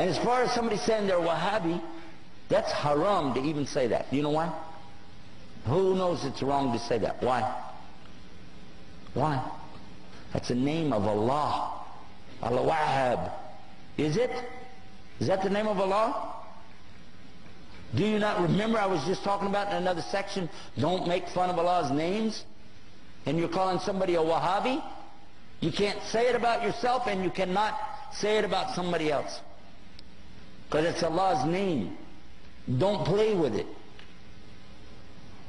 And as far as somebody saying they're Wahhabi, that's haram to even say that. Do you know why? Who knows it's wrong to say that? Why? Why? That's the name of Allah. Al-Wahhab. Is it? Is that the name of Allah? Do you not remember I was just talking about in another section, don't make fun of Allah's names? And you're calling somebody a Wahhabi? You can't say it about yourself, and you cannot say it about somebody else. Because it's Allah's name. Don't play with it.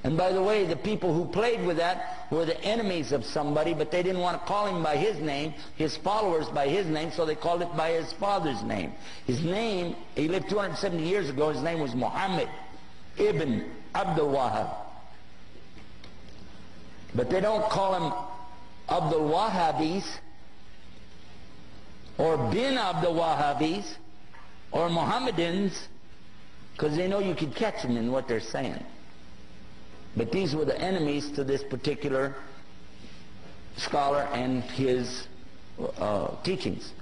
And by the way, the people who played with that were the enemies of somebody, but they didn't want to call him by his name, his followers by his name, so they called it by his father's name. His name, he lived 270 years ago, his name was Muhammad ibn Abdul Wahhab. But they don't call him Abdul Wahhabis, or bin Abdul Wahhabis, or Mohammedans, because they know you could catch them in what they're saying. But these were the enemies to this particular scholar and his teachings.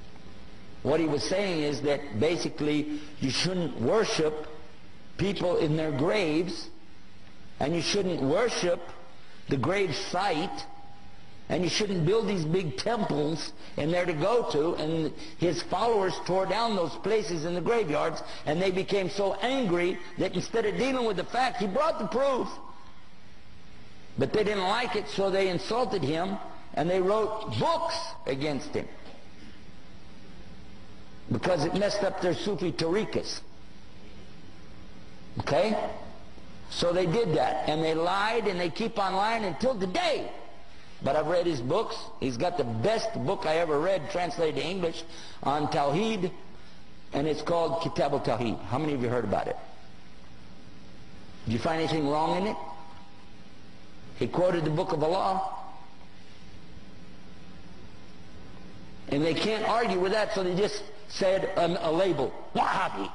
What he was saying is that basically you shouldn't worship people in their graves, and you shouldn't worship the grave site, and you shouldn't build these big temples in there to go to. And his followers tore down those places in the graveyards, and they became so angry that instead of dealing with the fact, he brought the proof. But they didn't like it, so they insulted him, and they wrote books against him. Because it messed up their Sufi tariqas. Okay? So they did that, and they lied, and they keep on lying until today. But I've read his books. He's got the best book I ever read, translated to English, on Tawheed, and it's called Kitab al-Tawheed. How many of you heard about it? Did you find anything wrong in it? He quoted the book of Allah. And they can't argue with that, so they just said a label, Wahhabi.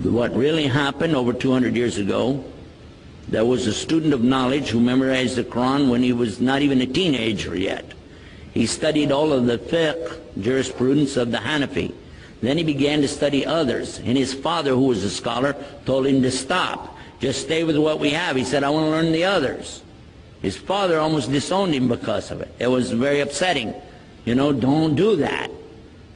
What really happened over 200 years ago, there was a student of knowledge who memorized the Quran when he was not even a teenager yet. He studied all of the fiqh, jurisprudence of the Hanafi. Then he began to study others. And his father, who was a scholar, told him to stop. Just stay with what we have. He said, I want to learn the others. His father almost disowned him because of it. It was very upsetting. You know, don't do that.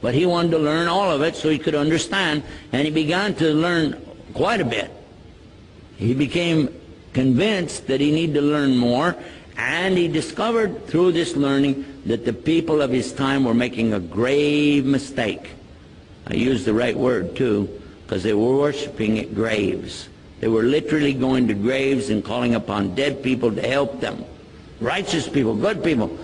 But he wanted to learn all of it so he could understand, and he began to learn quite a bit. He became convinced that he needed to learn more, and he discovered through this learning that the people of his time were making a grave mistake. I used the right word too, because they were worshiping at graves. They were literally going to graves and calling upon dead people to help them. Righteous people, good people.